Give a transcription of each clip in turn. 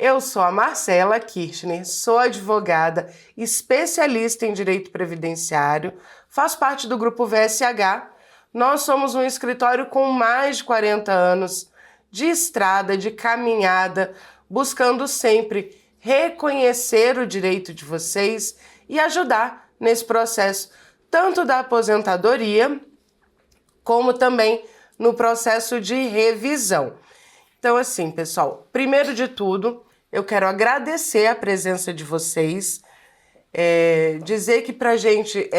Eu sou a Marcela Kirchner, sou advogada, especialista em direito previdenciário, faço parte do grupo VSH. Nós somos um escritório com mais de 40 anos de estrada, de caminhada, buscando sempre reconhecer o direito de vocês e ajudar nesse processo, tanto da aposentadoria, como também no processo de revisão. Então, assim, pessoal, primeiro de tudo, eu quero agradecer a presença de vocês, dizer que pra gente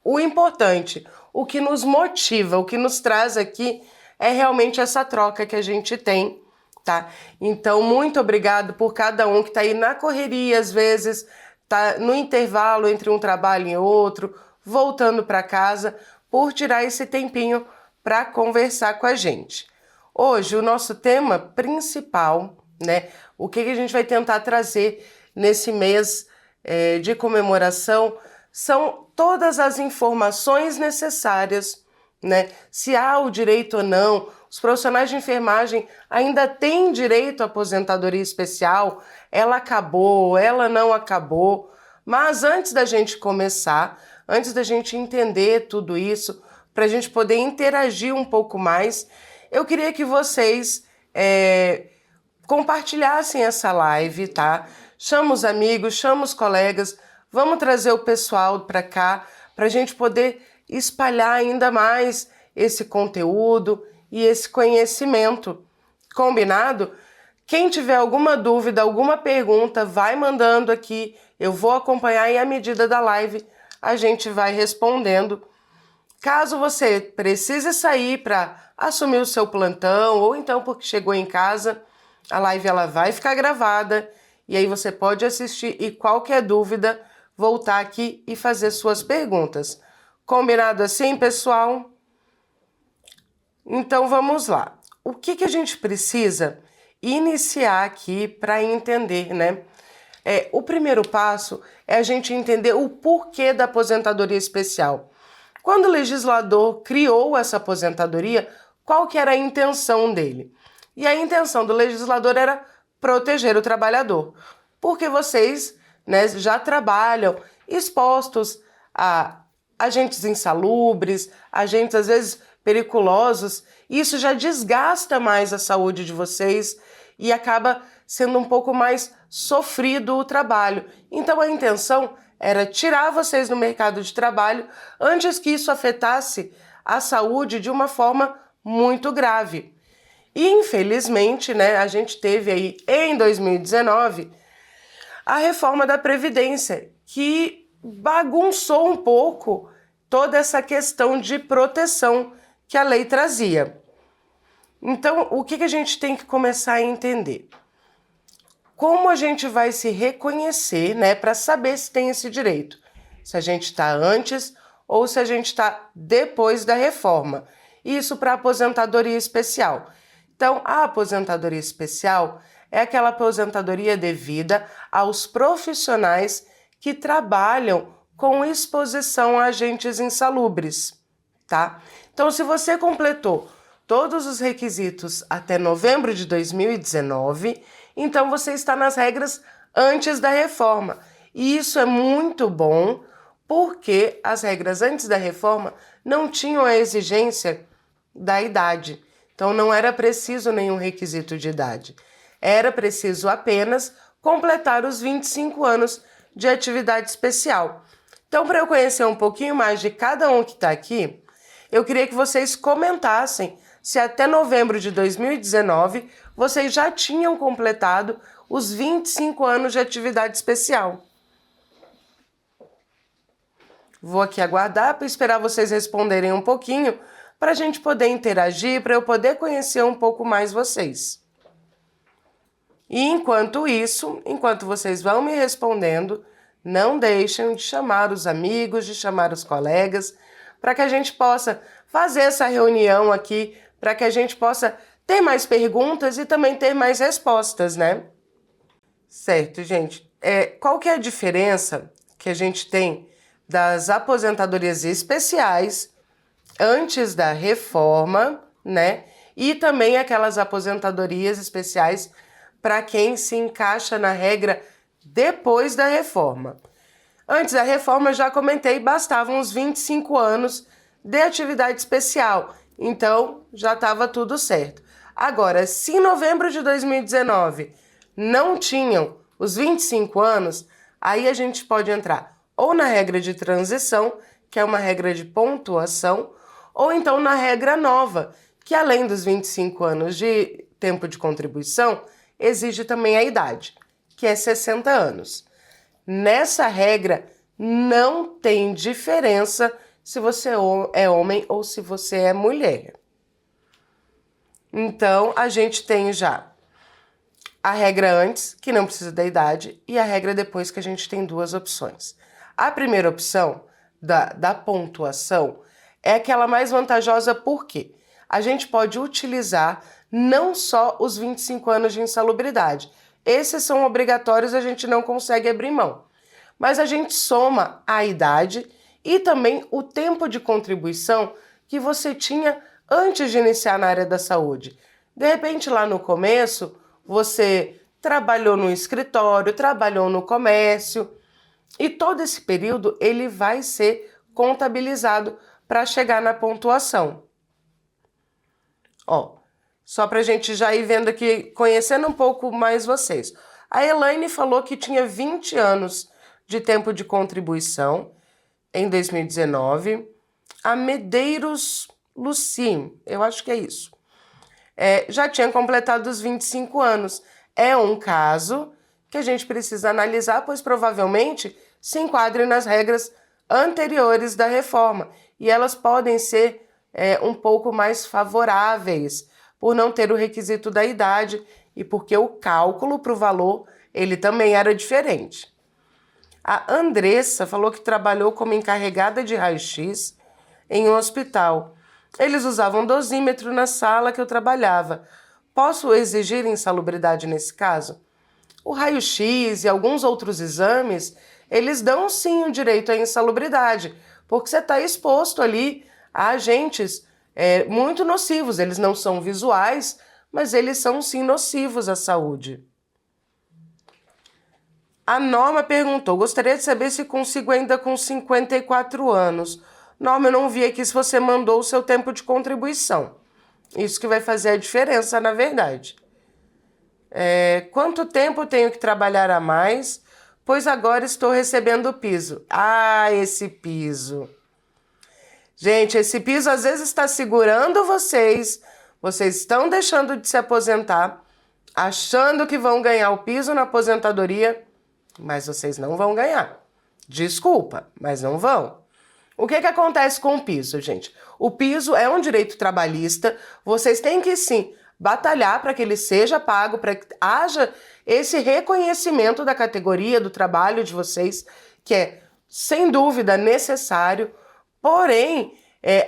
o importante, o que nos motiva, o que nos traz aqui é realmente essa troca que a gente tem, tá? Então, muito obrigado por cada um que tá aí na correria, às vezes, tá no intervalo entre um trabalho e outro, voltando para casa, por tirar esse tempinho para conversar com a gente. Hoje, o nosso tema principal, né? O que a gente vai tentar trazer nesse mês de comemoração são todas as informações necessárias, né? Se há o direito ou não, os profissionais de enfermagem ainda têm direito à aposentadoria especial, ela acabou, ela não acabou. Mas antes da gente começar, antes da gente entender tudo isso, para a gente poder interagir um pouco mais, eu queria que vocês compartilhassem essa live, tá? Chama os amigos, chama os colegas, vamos trazer o pessoal para cá, para a gente poder espalhar ainda mais esse conteúdo e esse conhecimento. Combinado? Quem tiver alguma dúvida, alguma pergunta, vai mandando aqui, eu vou acompanhar e à medida da live a gente vai respondendo. Caso você precise sair para assumir o seu plantão ou então porque chegou em casa, a live ela vai ficar gravada e aí você pode assistir e qualquer dúvida voltar aqui e fazer suas perguntas. Combinado assim, pessoal? Então vamos lá. O que a gente precisa iniciar aqui para entender, né? O primeiro passo é a gente entender o porquê da aposentadoria especial. Quando o legislador criou essa aposentadoria, qual que era a intenção dele? E a intenção do legislador era proteger o trabalhador, porque vocês, né, já trabalham expostos a agentes insalubres, agentes às vezes periculosos, e isso já desgasta mais a saúde de vocês e acaba sendo um pouco mais sofrido o trabalho. Então a intenção era tirar vocês do mercado de trabalho antes que isso afetasse a saúde de uma forma muito grave. E infelizmente, né, a gente teve aí em 2019 a reforma da Previdência, que bagunçou um pouco toda essa questão de proteção que a lei trazia. Então, o que a gente tem que começar a entender? Como a gente vai se reconhecer, né, para saber se tem esse direito? Se a gente está antes ou se a gente está depois da reforma. Isso para aposentadoria especial. Então, a aposentadoria especial é aquela aposentadoria devida aos profissionais que trabalham com exposição a agentes insalubres, tá? Então, se você completou todos os requisitos até novembro de 2019, então você está nas regras antes da reforma. E isso é muito bom, porque as regras antes da reforma não tinham a exigência da idade. Então não era preciso nenhum requisito de idade. Era preciso apenas completar os 25 anos de atividade especial. Então, para eu conhecer um pouquinho mais de cada um que está aqui, eu queria que vocês comentassem se até novembro de 2019 vocês já tinham completado os 25 anos de atividade especial. Vou aqui aguardar para esperar vocês responderem um pouquinho para a gente poder interagir, para eu poder conhecer um pouco mais vocês. E enquanto isso, enquanto vocês vão me respondendo, não deixem de chamar os amigos, de chamar os colegas, para que a gente possa fazer essa reunião aqui, para que a gente possa ter mais perguntas e também ter mais respostas, né? Certo, gente. Qual que é a diferença que a gente tem das aposentadorias especiais antes da reforma, né? E também aquelas aposentadorias especiais para quem se encaixa na regra depois da reforma. Antes da reforma, já comentei, bastavam uns 25 anos de atividade especial, então já estava tudo certo. Agora, se em novembro de 2019 não tinham os 25 anos, aí a gente pode entrar ou na regra de transição, que é uma regra de pontuação, ou então na regra nova, que além dos 25 anos de tempo de contribuição, exige também a idade, que é 60 anos. Nessa regra, não tem diferença se você é homem ou se você é mulher. Então, a gente tem já a regra antes, que não precisa da idade, e a regra depois, que a gente tem duas opções. A primeira opção da pontuação é aquela mais vantajosa porque a gente pode utilizar não só os 25 anos de insalubridade. Esses são obrigatórios, a gente não consegue abrir mão. Mas a gente soma a idade e também o tempo de contribuição que você tinha antes de iniciar na área da saúde. De repente, lá no começo, você trabalhou no escritório, trabalhou no comércio, e todo esse período ele vai ser contabilizado para chegar na pontuação. Ó, só para a gente já ir vendo aqui, conhecendo um pouco mais vocês. A Elaine falou que tinha 20 anos de tempo de contribuição em 2019. A Medeiros Lucim, eu acho que é isso, já tinha completado os 25 anos. É um caso que a gente precisa analisar, pois provavelmente se enquadre nas regras anteriores da reforma. E elas podem ser um pouco mais favoráveis, por não ter o requisito da idade e porque o cálculo para o valor ele também era diferente. A Andressa falou que trabalhou como encarregada de raio-x em um hospital. Eles usavam dosímetro na sala que eu trabalhava. Posso exigir insalubridade nesse caso? O raio-x e alguns outros exames, eles dão sim o direito à insalubridade, porque você está exposto ali a agentes muito nocivos. Eles não são visuais, mas eles são sim nocivos à saúde. A Norma perguntou, gostaria de saber se consigo ainda com 54 anos. Norma, eu não vi aqui se você mandou o seu tempo de contribuição. Isso que vai fazer a diferença, na verdade. Quanto tempo tenho que trabalhar a mais? Pois agora estou recebendo o piso. Ah, esse piso. Gente, esse piso às vezes está segurando vocês. Vocês estão deixando de se aposentar, achando que vão ganhar o piso na aposentadoria, mas vocês não vão ganhar. Desculpa, mas não vão. O que acontece com o piso, gente? O piso é um direito trabalhista, vocês têm que sim batalhar para que ele seja pago, para que haja esse reconhecimento da categoria, do trabalho de vocês, que é, sem dúvida, necessário. Porém,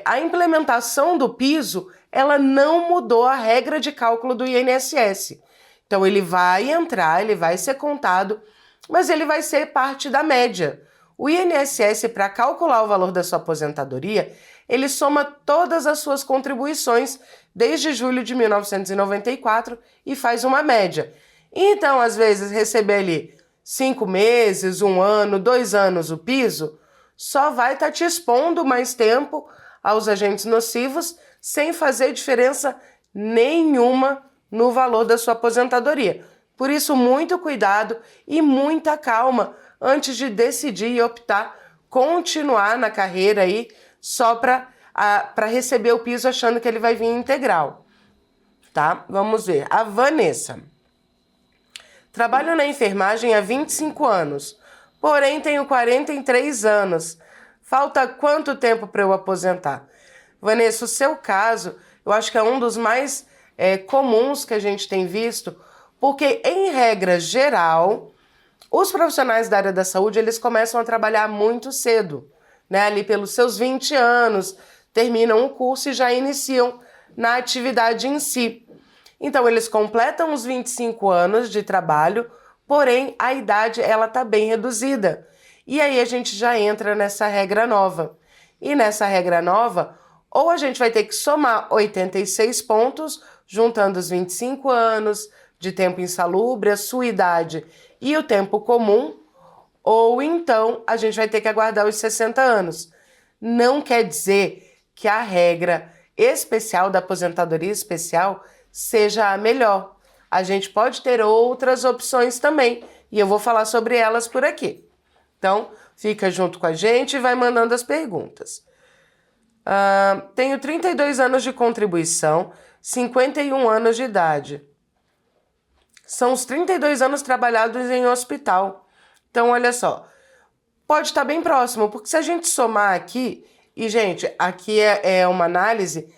a implementação do piso, ela não mudou a regra de cálculo do INSS. Então, ele vai entrar, ele vai ser contado, mas ele vai ser parte da média. O INSS, para calcular o valor da sua aposentadoria, ele soma todas as suas contribuições desde julho de 1994 e faz uma média. Então, às vezes, receber ali 5 meses, 1 ano, 2 anos o piso, só vai estar te expondo mais tempo aos agentes nocivos sem fazer diferença nenhuma no valor da sua aposentadoria. Por isso, muito cuidado e muita calma antes de decidir e optar continuar na carreira aí só para receber o piso achando que ele vai vir integral, tá? Vamos ver. A Vanessa. Trabalho na enfermagem há 25 anos, porém tenho 43 anos. Falta quanto tempo para eu aposentar? Vanessa, o seu caso, eu acho que é um dos mais comuns que a gente tem visto, porque, em regra geral, os profissionais da área da saúde, eles começam a trabalhar muito cedo, né? Ali pelos seus 20 anos, terminam o curso e já iniciam na atividade em si. Então, eles completam os 25 anos de trabalho, porém, a idade ela está bem reduzida. E aí a gente já entra nessa regra nova. E nessa regra nova, ou a gente vai ter que somar 86 pontos, juntando os 25 anos de tempo insalubre, a sua idade e o tempo comum, ou então a gente vai ter que aguardar os 60 anos. Não quer dizer que a regra especial da aposentadoria especial seja a melhor. A gente pode ter outras opções também, e eu vou falar sobre elas por aqui. Então, fica junto com a gente e vai mandando as perguntas. Tenho 32 anos de contribuição, 51 anos de idade. São os 32 anos trabalhados em hospital. Então, olha só, pode estar bem próximo, porque se a gente somar aqui, e gente, aqui é uma análise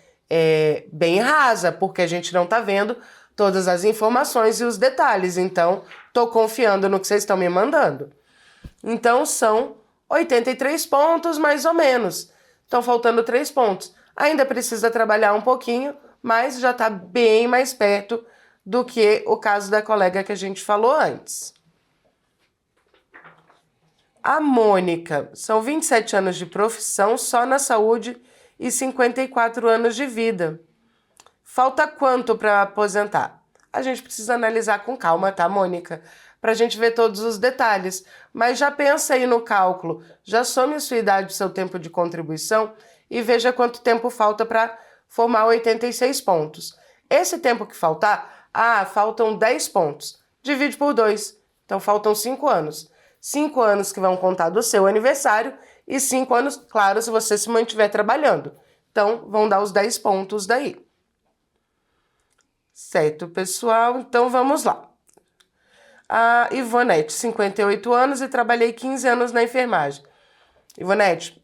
bem rasa, porque a gente não está vendo todas as informações e os detalhes, então estou confiando no que vocês estão me mandando. Então, são 83 pontos, mais ou menos. Estão faltando 3 pontos. Ainda precisa trabalhar um pouquinho, mas já está bem mais perto do que o caso da colega que a gente falou antes. A Mônica, são 27 anos de profissão só na saúde e 54 anos de vida. Falta quanto para aposentar? A gente precisa analisar com calma, tá, Mônica? Para a gente ver todos os detalhes. Mas já pensa aí no cálculo, já some a sua idade e seu tempo de contribuição e veja quanto tempo falta para formar 86 pontos. Esse tempo que faltar, faltam 10 pontos. Divide por 2, então faltam 5 anos. 5 anos que vão contar do seu aniversário e 5 anos, claro, se você se mantiver trabalhando. Então, vão dar os 10 pontos daí. Certo, pessoal? Então, vamos lá. A Ivonete, 58 anos e trabalhei 15 anos na enfermagem. Ivonete,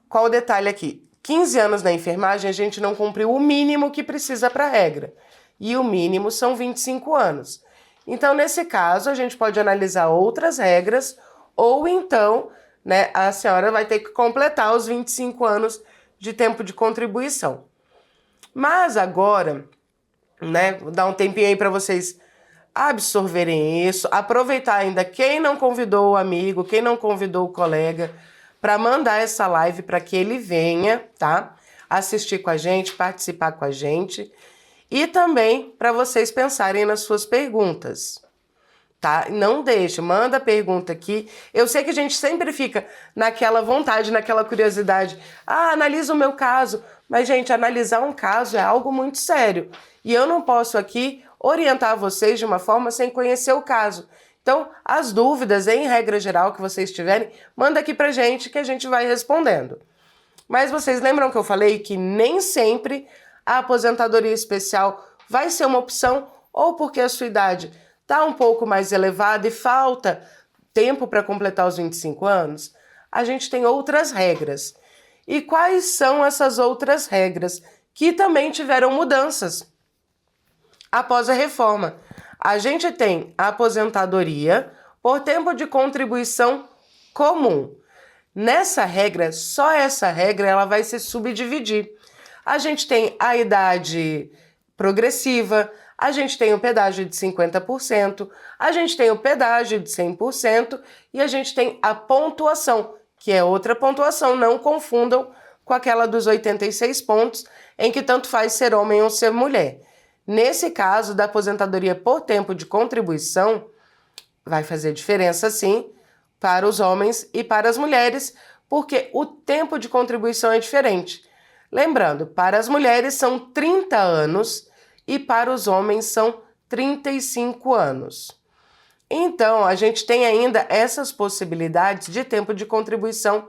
qual o detalhe aqui? 15 anos na enfermagem, a gente não cumpriu o mínimo que precisa para a regra. E o mínimo são 25 anos. Então, nesse caso, a gente pode analisar outras regras, ou então, né, a senhora vai ter que completar os 25 anos de tempo de contribuição. Mas agora, né, vou dar um tempinho aí para vocês absorverem isso, aproveitar ainda quem não convidou o amigo, quem não convidou o colega, para mandar essa live para que ele venha, tá? Assistir com a gente, participar com a gente. E também para vocês pensarem nas suas perguntas, tá? Não deixe, manda a pergunta aqui. Eu sei que a gente sempre fica naquela vontade, naquela curiosidade. Analisa o meu caso. Mas, gente, analisar um caso é algo muito sério. E eu não posso aqui orientar vocês de uma forma sem conhecer o caso. Então, as dúvidas, em regra geral, que vocês tiverem, manda aqui pra gente que a gente vai respondendo. Mas vocês lembram que eu falei que nem sempre a aposentadoria especial vai ser uma opção, ou porque a sua idade está um pouco mais elevada e falta tempo para completar os 25 anos? A gente tem outras regras. E quais são essas outras regras que também tiveram mudanças após a reforma? A gente tem a aposentadoria por tempo de contribuição comum. Nessa regra, só essa regra, ela vai se subdividir. A gente tem a idade progressiva, a gente tem o pedágio de 50%, a gente tem o pedágio de 100% e a gente tem a pontuação, que é outra pontuação, não confundam com aquela dos 86 pontos, em que tanto faz ser homem ou ser mulher. Nesse caso da aposentadoria por tempo de contribuição, vai fazer diferença sim para os homens e para as mulheres, porque o tempo de contribuição é diferente. Lembrando, para as mulheres são 30 anos e para os homens são 35 anos. Então, a gente tem ainda essas possibilidades de tempo de contribuição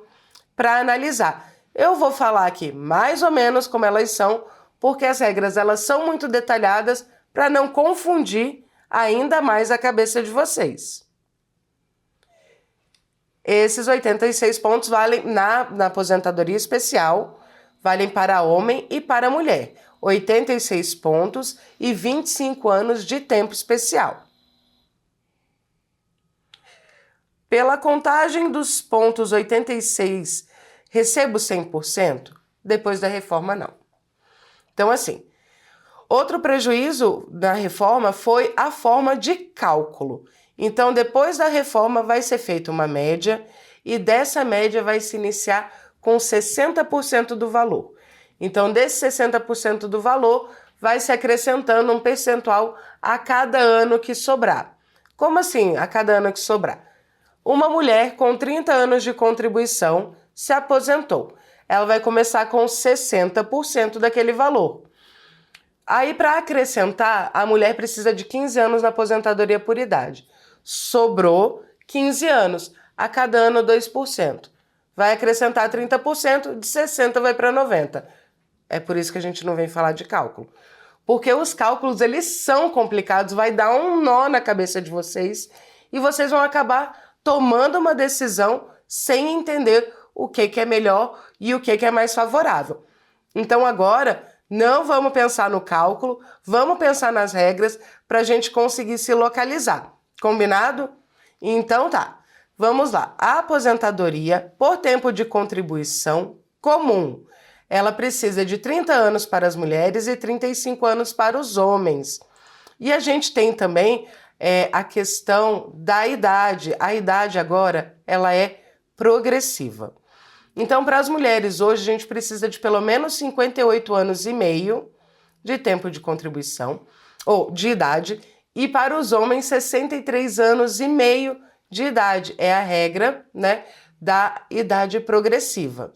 para analisar. Eu vou falar aqui mais ou menos como elas são, porque as regras elas são muito detalhadas para não confundir ainda mais a cabeça de vocês. Esses 86 pontos valem na aposentadoria especial, valem para homem e para mulher. 86 pontos e 25 anos de tempo especial. Pela contagem dos pontos 86, recebo 100%? Depois da reforma, não. Então, assim, outro prejuízo da reforma foi a forma de cálculo. Então, depois da reforma, vai ser feita uma média e dessa média vai se iniciar com 60% do valor. Então, desse 60% do valor, vai se acrescentando um percentual a cada ano que sobrar. Como assim, a cada ano que sobrar? Uma mulher com 30 anos de contribuição se aposentou. Ela vai começar com 60% daquele valor. Aí, para acrescentar, a mulher precisa de 15 anos na aposentadoria por idade. Sobrou 15 anos, a cada ano 2%. Vai acrescentar 30%, de 60 vai para 90. É por isso que a gente não vem falar de cálculo. Porque os cálculos, eles são complicados, vai dar um nó na cabeça de vocês e vocês vão acabar tomando uma decisão sem entender o que é melhor e o que é mais favorável. Então agora, não vamos pensar no cálculo, vamos pensar nas regras para a gente conseguir se localizar. Combinado? Então tá, vamos lá. A aposentadoria por tempo de contribuição comum, ela precisa de 30 anos para as mulheres e 35 anos para os homens. E a gente tem também a questão da idade. A idade agora, ela é progressiva. Então, para as mulheres, hoje a gente precisa de pelo menos 58 anos e meio de tempo de contribuição, ou de idade, e para os homens, 63 anos e meio de idade. É a regra, né, da idade progressiva.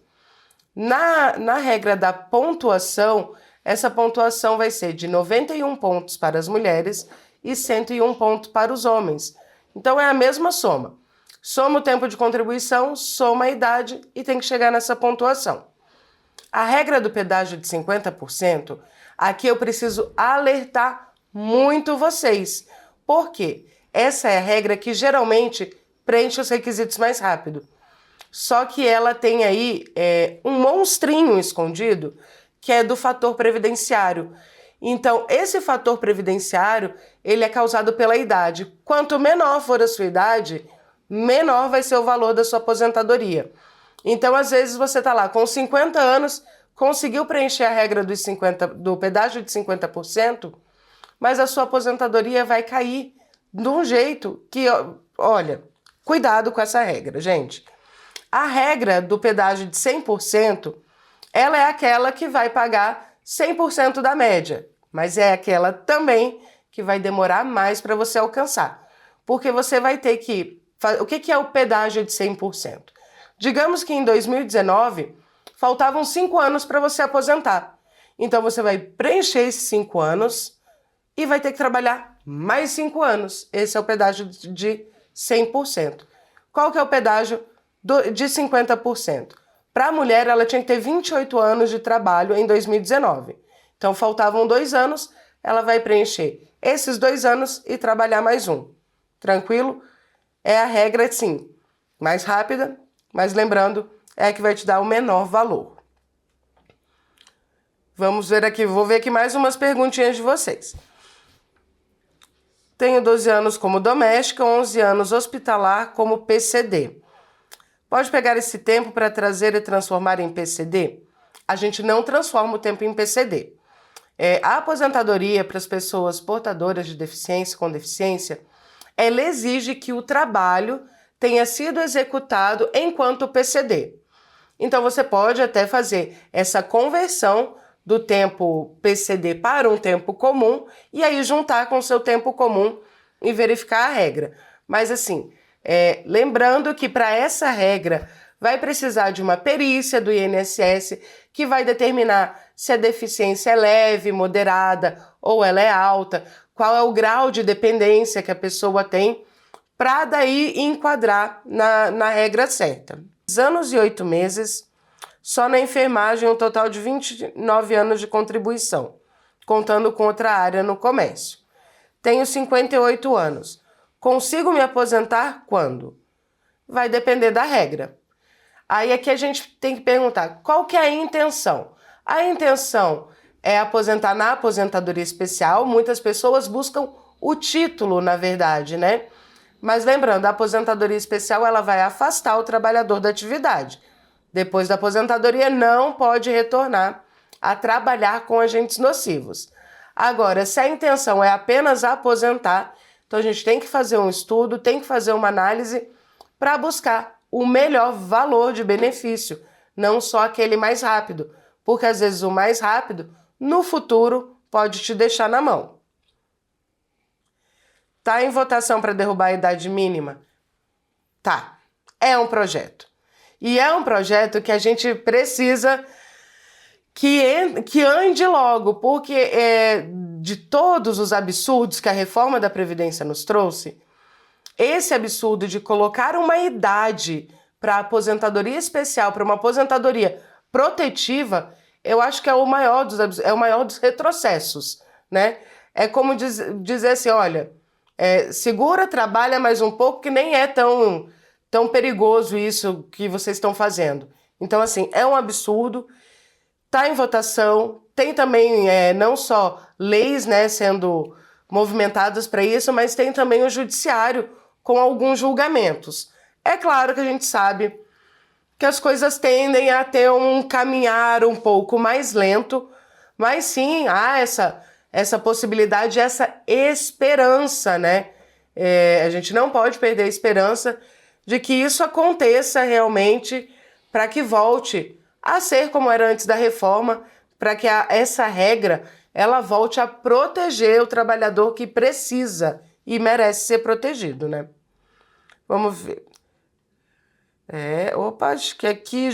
Na regra da pontuação, essa pontuação vai ser de 91 pontos para as mulheres e 101 pontos para os homens. Então, é a mesma soma. Soma o tempo de contribuição, soma a idade e tem que chegar nessa pontuação. A regra do pedágio de 50%, aqui eu preciso alertar muito vocês. Por quê? Essa é a regra que geralmente preenche os requisitos mais rápido. Só que ela tem aí um monstrinho escondido, que é do fator previdenciário. Então, esse fator previdenciário, ele é causado pela idade. Quanto menor for a sua idade, menor vai ser o valor da sua aposentadoria. Então, às vezes, você está lá com 50 anos, conseguiu preencher a regra do pedágio de 50%, mas a sua aposentadoria vai cair de um jeito que, olha, cuidado com essa regra, gente. A regra do pedágio de 100%, ela é aquela que vai pagar 100% da média, mas é aquela também que vai demorar mais para você alcançar, porque você vai ter que... O que é o pedágio de 100%? Digamos que em 2019 faltavam 5 anos para você aposentar. Então você vai preencher esses 5 anos e vai ter que trabalhar mais 5 anos. Esse é o pedágio de 100%. Qual que é o pedágio de 50%? Para a mulher, ela tinha que ter 28 anos de trabalho em 2019. Então faltavam 2 anos, ela vai preencher esses 2 anos e trabalhar mais um. Tranquilo? É a regra, sim, mais rápida, mas lembrando, é a que vai te dar o menor valor. Vamos ver aqui, vou ver aqui mais umas perguntinhas de vocês. Tenho 12 anos como doméstica, 11 anos hospitalar como PCD. Pode pegar esse tempo para trazer e transformar em PCD? A gente não transforma o tempo em PCD. A aposentadoria para as pessoas portadoras de deficiência, com deficiência, ela exige que o trabalho tenha sido executado enquanto PCD. Então, você pode até fazer essa conversão do tempo PCD para um tempo comum e aí juntar com o seu tempo comum e verificar a regra. Mas assim, lembrando que para essa regra vai precisar de uma perícia do INSS que vai determinar se a deficiência é leve, moderada ou ela é alta, qual é o grau de dependência que a pessoa tem, para daí enquadrar na regra certa. 2 anos e 8 meses, só na enfermagem um total de 29 anos de contribuição, contando com outra área no comércio. Tenho 58 anos. Consigo me aposentar quando? Vai depender da regra. Aí aqui a gente tem que perguntar, qual que é a intenção? A intenção é aposentar na aposentadoria especial. Muitas pessoas buscam o título, na verdade, né? Mas lembrando, a aposentadoria especial ela vai afastar o trabalhador da atividade. Depois da aposentadoria, não pode retornar a trabalhar com agentes nocivos. Agora, se a intenção é apenas aposentar, então a gente tem que fazer um estudo, tem que fazer uma análise para buscar o melhor valor de benefício, não só aquele mais rápido, porque às vezes o mais rápido, no futuro, pode te deixar na mão. Tá em votação para derrubar a idade mínima? Tá. É um projeto. E é um projeto que a gente precisa que ande logo, porque de todos os absurdos que a reforma da Previdência nos trouxe, esse absurdo de colocar uma idade para aposentadoria especial, para uma aposentadoria protetiva, eu acho que é o maior dos retrocessos, né? É como dizer assim, olha, segura, trabalha mais um pouco, que nem é tão perigoso isso que vocês estão fazendo. Então, assim, é um absurdo, está em votação, tem também não só leis, né, sendo movimentadas para isso, mas tem também o judiciário com alguns julgamentos. É claro que a gente sabe que as coisas tendem a ter um caminhar um pouco mais lento, mas sim, há essa possibilidade, essa esperança, né? A gente não pode perder a esperança de que isso aconteça realmente para que volte a ser como era antes da reforma, para que essa regra ela volte a proteger o trabalhador que precisa e merece ser protegido, né? Vamos ver. Opa, acho que aqui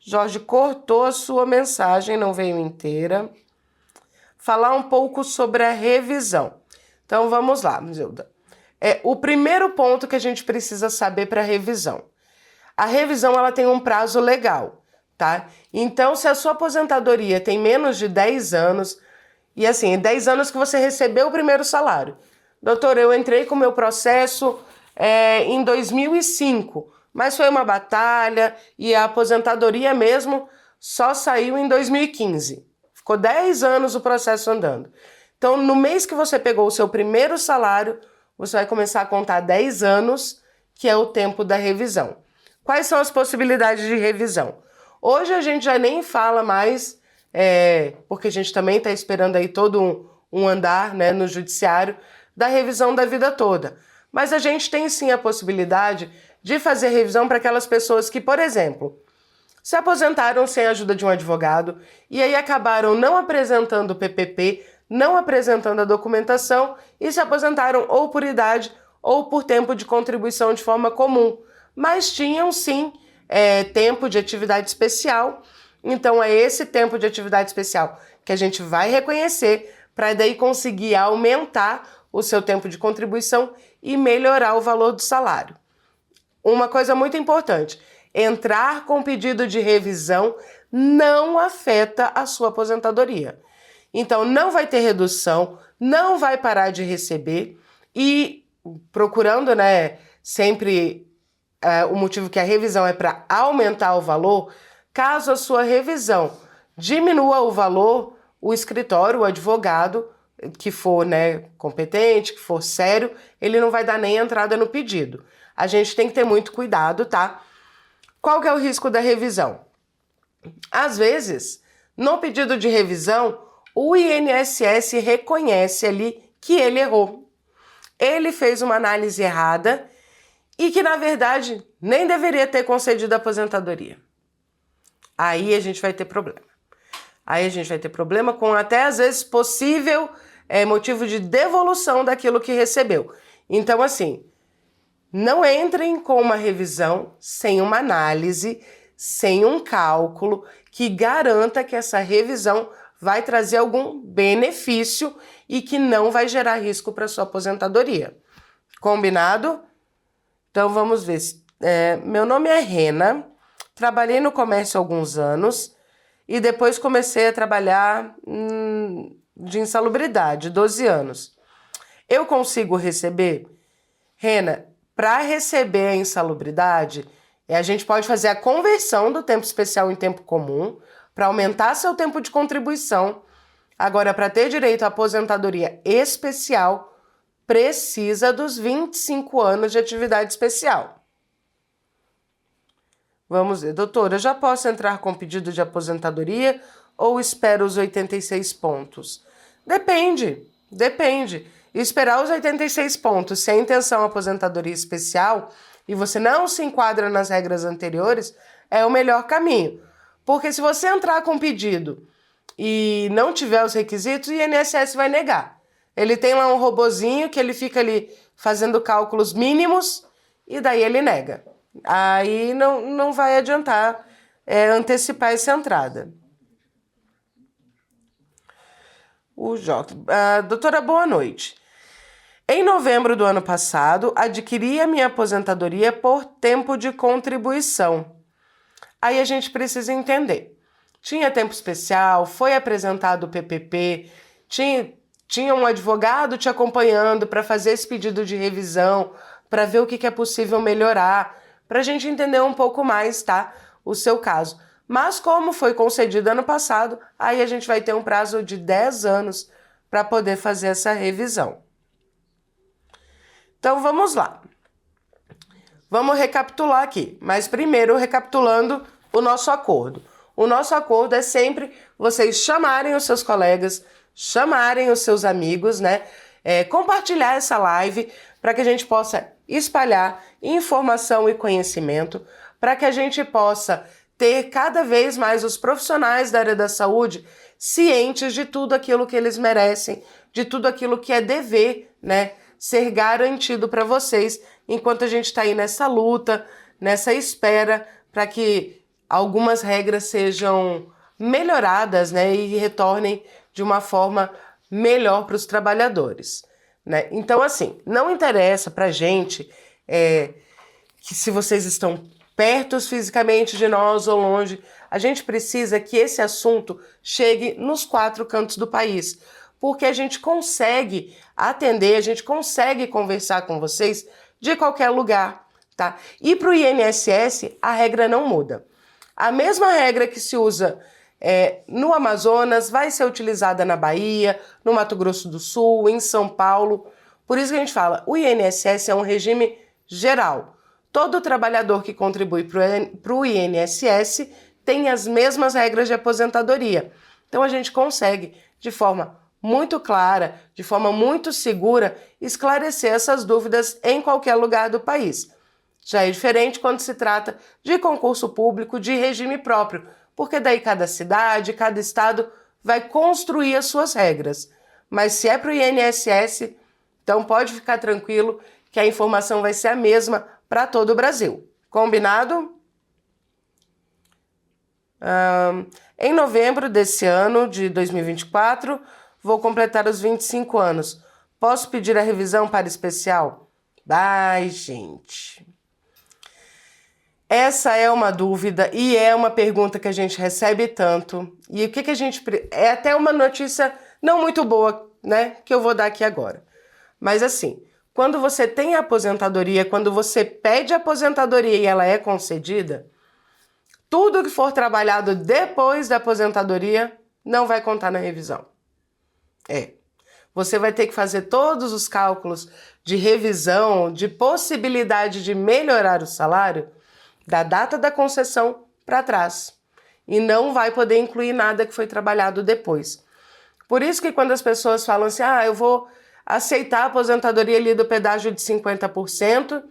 Jorge cortou a sua mensagem, não veio inteira. Falar um pouco sobre a revisão. Então vamos lá, Zilda. O primeiro ponto que a gente precisa saber para a revisão. A revisão ela tem um prazo legal, tá? Então, se a sua aposentadoria tem menos de 10 anos, e assim, 10 anos que você recebeu o primeiro salário. Doutor, eu entrei com o meu processo em 2005, mas foi uma batalha e a aposentadoria mesmo só saiu em 2015. Ficou 10 anos o processo andando. Então, no mês que você pegou o seu primeiro salário, você vai começar a contar 10 anos, que é o tempo da revisão. Quais são as possibilidades de revisão? Hoje a gente já nem fala mais, porque a gente também está esperando aí todo um andar, né, no judiciário, da revisão da vida toda. Mas a gente tem sim a possibilidade de fazer revisão para aquelas pessoas que, por exemplo, se aposentaram sem a ajuda de um advogado e aí acabaram não apresentando o PPP, não apresentando a documentação e se aposentaram ou por idade ou por tempo de contribuição de forma comum, mas tinham sim tempo de atividade especial. Então é esse tempo de atividade especial que a gente vai reconhecer para daí conseguir aumentar o seu tempo de contribuição e melhorar o valor do salário. Uma coisa muito importante, entrar com pedido de revisão não afeta a sua aposentadoria. Então não vai ter redução, não vai parar de receber e procurando, né, sempre o motivo que a revisão é para aumentar o valor, caso a sua revisão diminua o valor, o escritório, o advogado, que for, né, competente, que for sério, ele não vai dar nem entrada no pedido. A gente tem que ter muito cuidado, tá? Qual que é o risco da revisão? Às vezes, no pedido de revisão, o INSS reconhece ali que ele errou. Ele fez uma análise errada e que, na verdade, nem deveria ter concedido a aposentadoria. Aí a gente vai ter problema. Aí a gente vai ter problema com até, às vezes, possível motivo de devolução daquilo que recebeu. Então, assim, não entrem com uma revisão sem uma análise, sem um cálculo que garanta que essa revisão vai trazer algum benefício e que não vai gerar risco para sua aposentadoria. Combinado? Então vamos ver. Meu nome é Rena, trabalhei no comércio há alguns anos e depois comecei a trabalhar de insalubridade, 12 anos. Eu consigo receber? Rena, para receber a insalubridade, a gente pode fazer a conversão do tempo especial em tempo comum para aumentar seu tempo de contribuição. Agora, para ter direito à aposentadoria especial, precisa dos 25 anos de atividade especial. Vamos ver, doutora, já posso entrar com pedido de aposentadoria ou espero os 86 pontos? Depende. Esperar os 86 pontos, se a intenção é aposentadoria especial e você não se enquadra nas regras anteriores, é o melhor caminho. Porque se você entrar com pedido e não tiver os requisitos, o INSS vai negar. Ele tem lá um robozinho que ele fica ali fazendo cálculos mínimos e daí ele nega. Aí não vai adiantar antecipar essa entrada. Doutora, boa noite. Em novembro do ano passado, adquiri a minha aposentadoria por tempo de contribuição. Aí a gente precisa entender. Tinha tempo especial, foi apresentado o PPP, tinha um advogado te acompanhando para fazer esse pedido de revisão, para ver o que é possível melhorar, para a gente entender um pouco mais, tá? O seu caso. Mas como foi concedido ano passado, aí a gente vai ter um prazo de 10 anos para poder fazer essa revisão. Então vamos lá. Vamos recapitular aqui, mas primeiro recapitulando o nosso acordo. O nosso acordo é sempre vocês chamarem os seus colegas, chamarem os seus amigos, né? Compartilhar essa live para que a gente possa espalhar informação e conhecimento, para que a gente possa ter cada vez mais os profissionais da área da saúde cientes de tudo aquilo que eles merecem, de tudo aquilo que é dever, né? Ser garantido para vocês, enquanto a gente está aí nessa luta, nessa espera, para que algumas regras sejam melhoradas, né, e retornem de uma forma melhor para os trabalhadores, né? Então, assim, não interessa para a gente que se vocês estão perto fisicamente de nós ou longe, a gente precisa que esse assunto chegue nos 4 cantos do país, porque a gente consegue atender, a gente consegue conversar com vocês de qualquer lugar, tá? E para o INSS, a regra não muda. A mesma regra que se usa no Amazonas vai ser utilizada na Bahia, no Mato Grosso do Sul, em São Paulo. Por isso que a gente fala, o INSS é um regime geral. Todo trabalhador que contribui para o INSS tem as mesmas regras de aposentadoria. Então a gente consegue, de forma muito clara, de forma muito segura, esclarecer essas dúvidas em qualquer lugar do país. Já é diferente quando se trata de concurso público de regime próprio, porque daí cada cidade, cada estado vai construir as suas regras. Mas se é para o INSS, então pode ficar tranquilo que a informação vai ser a mesma para todo o Brasil. Combinado? Em novembro desse ano, de 2024, vou completar os 25 anos. Posso pedir a revisão para especial? Ai, gente. Essa é uma dúvida e é uma pergunta que a gente recebe tanto. E o que a gente... É até uma notícia não muito boa, né? Que eu vou dar aqui agora. Mas assim, quando você tem a aposentadoria, quando você pede a aposentadoria e ela é concedida, tudo que for trabalhado depois da aposentadoria não vai contar na revisão. Você vai ter que fazer todos os cálculos de revisão, de possibilidade de melhorar o salário da data da concessão para trás. E não vai poder incluir nada que foi trabalhado depois. Por isso que quando as pessoas falam assim, eu vou aceitar a aposentadoria ali do pedágio de 50%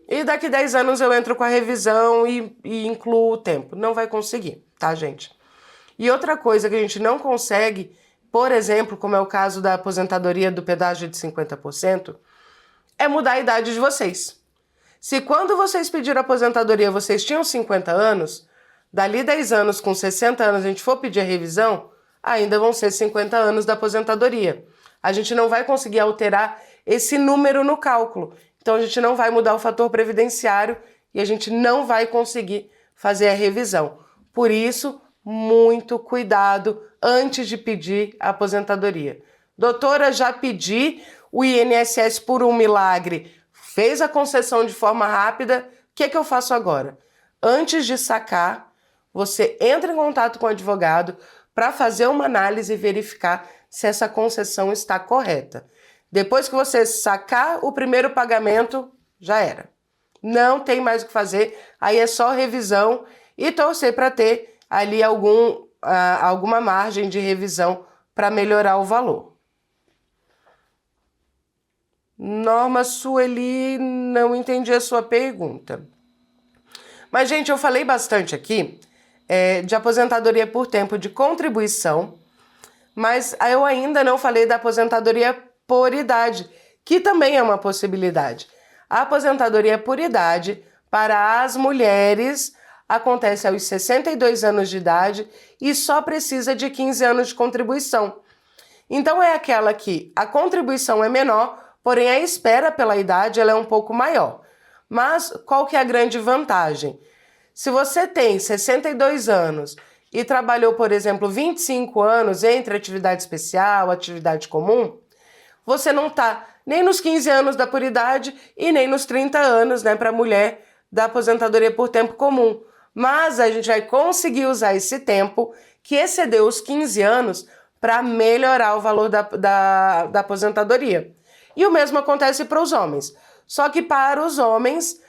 e daqui 10 anos eu entro com a revisão e incluo o tempo. Não vai conseguir, tá, gente? E outra coisa que a gente não consegue, por exemplo, como é o caso da aposentadoria do pedágio de 50%, é mudar a idade de vocês. Se quando vocês pediram aposentadoria vocês tinham 50 anos, dali 10 anos com 60 anos a gente for pedir a revisão, ainda vão ser 50 anos da aposentadoria. A gente não vai conseguir alterar esse número no cálculo. Então a gente não vai mudar o fator previdenciário e a gente não vai conseguir fazer a revisão. Por isso, muito cuidado antes de pedir a aposentadoria. Doutora, já pedi, o INSS por um milagre fez a concessão de forma rápida, o que eu faço agora? Antes de sacar, você entra em contato com o advogado para fazer uma análise e verificar se essa concessão está correta. Depois que você sacar o primeiro pagamento, já era. Não tem mais o que fazer, aí é só revisão e torcer para ter ali alguma margem de revisão para melhorar o valor. Norma Sueli, não entendi a sua pergunta. Mas, gente, eu falei bastante aqui de aposentadoria por tempo de contribuição, Mas eu ainda não falei da aposentadoria por idade, que também é uma possibilidade. A aposentadoria por idade para as mulheres acontece aos 62 anos de idade e só precisa de 15 anos de contribuição. Então é aquela que a contribuição é menor, porém a espera pela idade ela é um pouco maior. Mas qual que é a grande vantagem? Se você tem 62 anos e trabalhou, por exemplo, 25 anos entre atividade especial, atividade comum, você não está nem nos 15 anos da puridade e nem nos 30 anos, né, para a mulher da aposentadoria por tempo comum. Mas a gente vai conseguir usar esse tempo que excedeu os 15 anos para melhorar o valor da aposentadoria. E o mesmo acontece para os homens. Só que para os homens,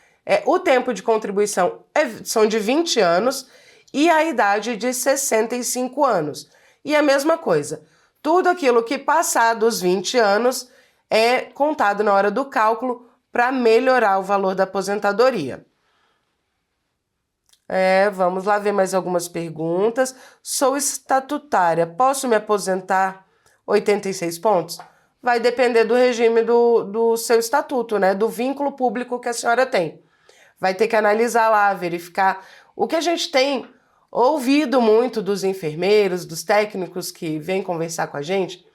o tempo de contribuição são de 20 anos e a idade de 65 anos. E a mesma coisa, tudo aquilo que passar dos 20 anos é contado na hora do cálculo para melhorar o valor da aposentadoria. Vamos lá ver mais algumas perguntas. Sou estatutária, posso me aposentar 86 pontos? Vai depender do regime do seu estatuto, né? Do vínculo público que a senhora tem. Vai ter que analisar lá, verificar. O que a gente tem ouvido muito dos enfermeiros, dos técnicos que vêm conversar com a gente,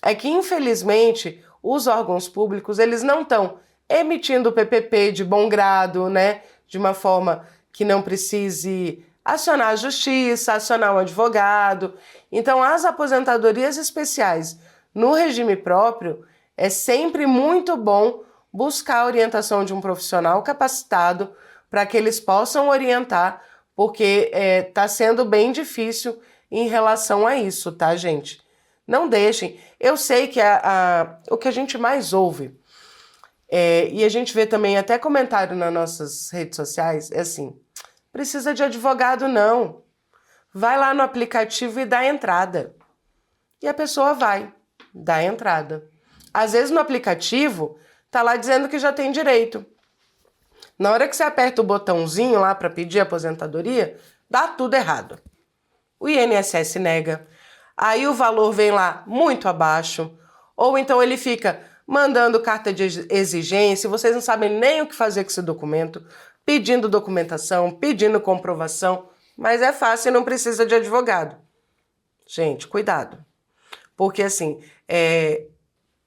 é que, infelizmente, os órgãos públicos, eles não estão emitindo o PPP de bom grado, né? De uma forma que não precise acionar a justiça, acionar um advogado. Então, as aposentadorias especiais no regime próprio, é sempre muito bom buscar a orientação de um profissional capacitado para que eles possam orientar, porque está sendo bem difícil em relação a isso, tá, gente? Não deixem. Eu sei que o que a gente mais ouve, e a gente vê também até comentário nas nossas redes sociais, é assim, precisa de advogado não. Vai lá no aplicativo e dá entrada. E a pessoa vai dar entrada. Às vezes no aplicativo tá lá dizendo que já tem direito. Na hora que você aperta o botãozinho lá para pedir aposentadoria, dá tudo errado. O INSS nega. Aí o valor vem lá muito abaixo. Ou então ele fica mandando carta de exigência, vocês não sabem nem o que fazer com esse documento, pedindo documentação, pedindo comprovação, mas é fácil e não precisa de advogado. Gente, cuidado. Porque assim,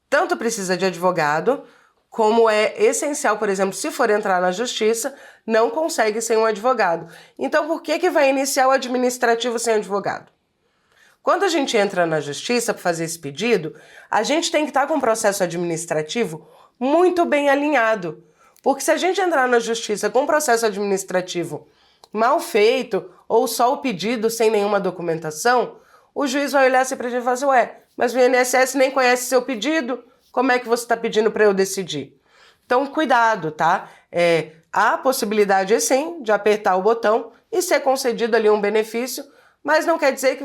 tanto precisa de advogado, como é essencial, por exemplo, se for entrar na justiça, não consegue sem um advogado. Então, por que vai iniciar o administrativo sem advogado? Quando a gente entra na justiça para fazer esse pedido, a gente tem que estar com o processo administrativo muito bem alinhado. Porque se a gente entrar na justiça com um processo administrativo mal feito ou só o pedido sem nenhuma documentação, o juiz vai olhar assim para a gente e falar assim, mas o INSS nem conhece seu pedido, como é que você está pedindo para eu decidir? Então, cuidado, tá? Há a possibilidade, sim, de apertar o botão e ser concedido ali um benefício, mas não quer dizer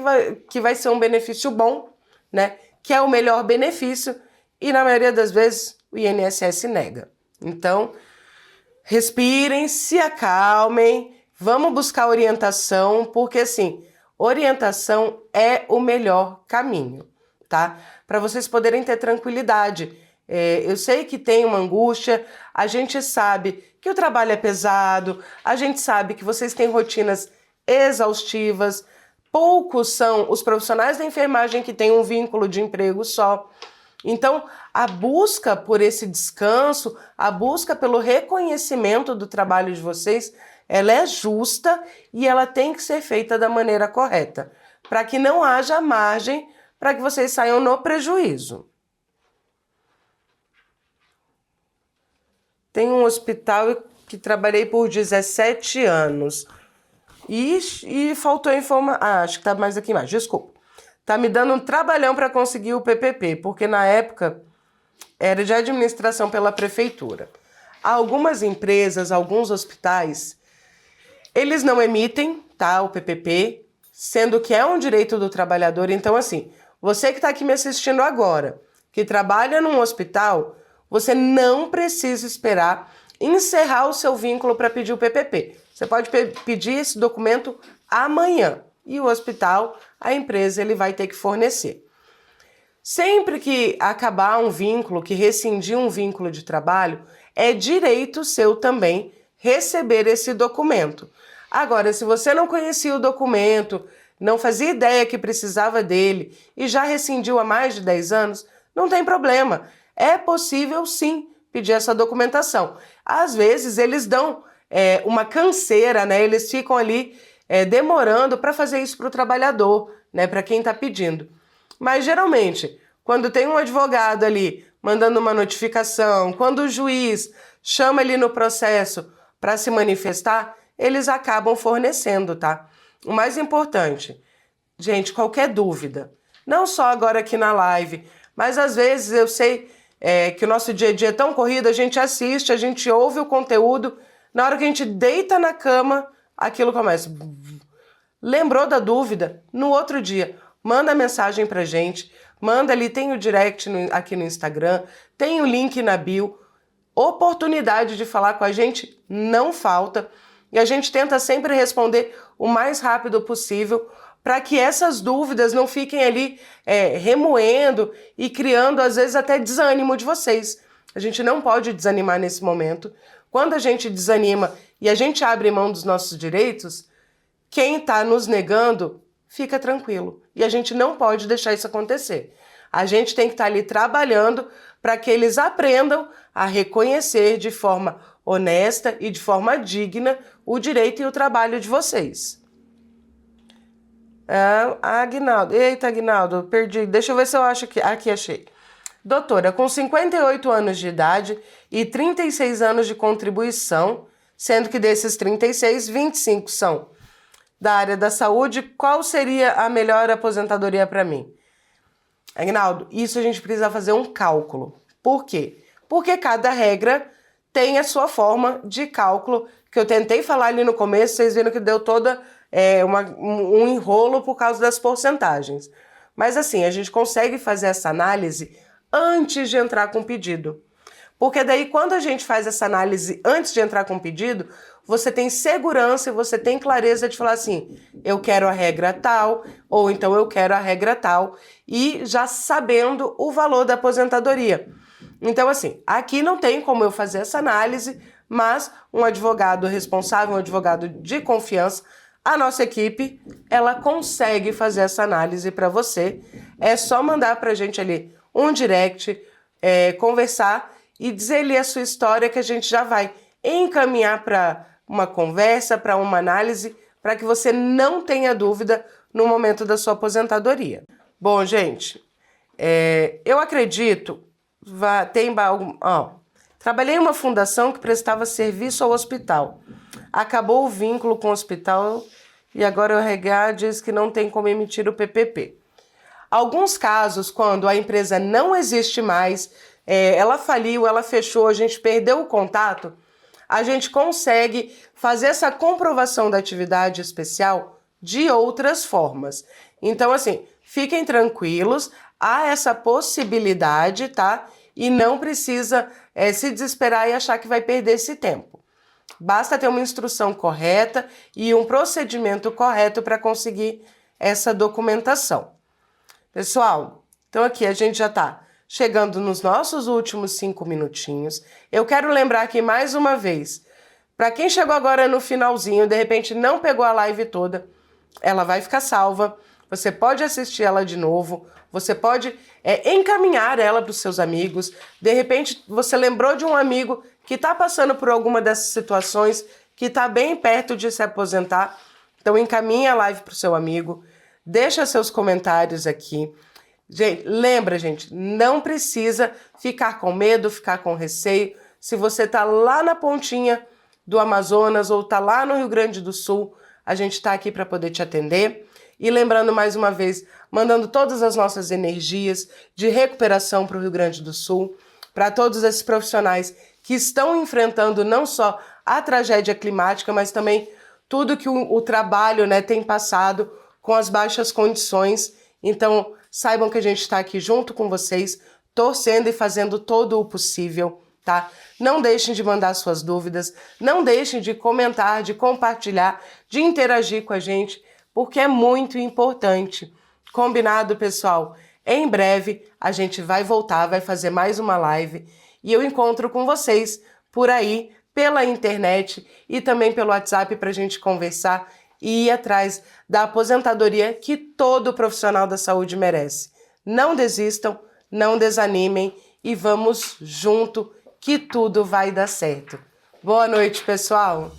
que vai ser um benefício bom, né? Que é o melhor benefício e, na maioria das vezes, o INSS nega. Então, respirem, se acalmem, vamos buscar orientação, porque, assim, orientação é o melhor caminho, tá? Para vocês poderem ter tranquilidade. Eu sei que tem uma angústia, a gente sabe que o trabalho é pesado, a gente sabe que vocês têm rotinas exaustivas, poucos são os profissionais da enfermagem que têm um vínculo de emprego só. Então, a busca por esse descanso, a busca pelo reconhecimento do trabalho de vocês, ela é justa e ela tem que ser feita da maneira correta, para que não haja margem para que vocês saiam no prejuízo. Tem um hospital que trabalhei por 17 anos e faltou informação. Acho que tá mais aqui embaixo, desculpa. Tá me dando um trabalhão para conseguir o PPP, porque na época era de administração pela prefeitura. Algumas empresas, alguns hospitais, eles não emitem, tá, o PPP, sendo que é um direito do trabalhador. Então, assim, você que está aqui me assistindo agora, que trabalha num hospital, você não precisa esperar encerrar o seu vínculo para pedir o PPP. Você pode pedir esse documento amanhã e o hospital, a empresa, ele vai ter que fornecer. Sempre que acabar um vínculo, que rescindir um vínculo de trabalho, é direito seu também receber esse documento. Agora, se você não conhecia o documento, não fazia ideia que precisava dele e já rescindiu há mais de 10 anos, não tem problema. É possível sim pedir essa documentação. Às vezes eles dão uma canseira, né? Eles ficam ali demorando para fazer isso para o trabalhador, né? Para quem está pedindo. Mas geralmente, quando tem um advogado ali mandando uma notificação, quando o juiz chama ele no processo para se manifestar, eles acabam fornecendo, tá? O mais importante, gente, qualquer dúvida, não só agora aqui na live, mas às vezes eu sei que o nosso dia a dia é tão corrido, a gente assiste, a gente ouve o conteúdo, na hora que a gente deita na cama, aquilo começa. Lembrou da dúvida? No outro dia, manda mensagem pra gente, manda ali, tem o direct aqui no Instagram, tem o link na bio. Oportunidade de falar com a gente não falta e a gente tenta sempre responder o mais rápido possível para que essas dúvidas não fiquem ali remoendo e criando, às vezes, até desânimo de vocês. A gente não pode desanimar nesse momento. Quando a gente desanima e a gente abre mão dos nossos direitos, quem está nos negando fica tranquilo. E a gente não pode deixar isso acontecer. A gente tem que estar ali trabalhando para que eles aprendam a reconhecer de forma honesta e de forma digna o direito e o trabalho de vocês. Aguinaldo. Eita, Aguinaldo, perdi. Deixa eu ver se eu acho que... Aqui, achei. Doutora, com 58 anos de idade e 36 anos de contribuição, sendo que desses 36, 25 são da área da saúde, qual seria a melhor aposentadoria para mim? Aguinaldo, isso a gente precisa fazer um cálculo. Por quê? Porque cada regra tem a sua forma de cálculo, que eu tentei falar ali no começo, vocês viram que deu toda um enrolo por causa das porcentagens. Mas assim, a gente consegue fazer essa análise antes de entrar com o pedido. Porque daí, quando a gente faz essa análise antes de entrar com o pedido, você tem segurança e você tem clareza de falar assim, eu quero a regra tal, ou então eu quero a regra tal, e já sabendo o valor da aposentadoria. Então, assim, aqui não tem como eu fazer essa análise, mas um advogado responsável, um advogado de confiança, a nossa equipe, ela consegue fazer essa análise para você. É só mandar para a gente ali um direct, conversar e dizer ali a sua história que a gente já vai encaminhar para uma conversa, para uma análise, para que você não tenha dúvida no momento da sua aposentadoria. Bom, gente, eu acredito, trabalhei em uma fundação que prestava serviço ao hospital. Acabou o vínculo com o hospital e agora o RH diz que não tem como emitir o PPP. Alguns casos, quando a empresa não existe mais, ela faliu, ela fechou, a gente perdeu o contato, a gente consegue fazer essa comprovação da atividade especial de outras formas. Então, assim, fiquem tranquilos, há essa possibilidade, tá? E não precisa se desesperar e achar que vai perder esse tempo. Basta ter uma instrução correta e um procedimento correto para conseguir essa documentação. Pessoal, então aqui a gente já está chegando nos nossos últimos 5 minutinhos. Eu quero lembrar aqui mais uma vez, para quem chegou agora no finalzinho, de repente não pegou a live toda, ela vai ficar salva, você pode assistir ela de novo, você pode encaminhar ela para os seus amigos, de repente você lembrou de um amigo que está passando por alguma dessas situações, que está bem perto de se aposentar, então encaminhe a live para o seu amigo, deixa seus comentários aqui. Gente, lembra, gente, não precisa ficar com medo, ficar com receio. Se você está lá na pontinha do Amazonas ou está lá no Rio Grande do Sul, a gente está aqui para poder te atender. E lembrando mais uma vez, mandando todas as nossas energias de recuperação para o Rio Grande do Sul, para todos esses profissionais que estão enfrentando não só a tragédia climática, mas também tudo que o trabalho, né, tem passado com as baixas condições. Então, saibam que a gente está aqui junto com vocês, torcendo e fazendo todo o possível, tá? Não deixem de mandar suas dúvidas, não deixem de comentar, de compartilhar, de interagir com a gente, porque é muito importante. Combinado, pessoal? Em breve a gente vai voltar, vai fazer mais uma live e eu encontro com vocês por aí, pela internet e também pelo WhatsApp para a gente conversar e ir atrás da aposentadoria que todo profissional da saúde merece. Não desistam, não desanimem e vamos junto que tudo vai dar certo. Boa noite, pessoal!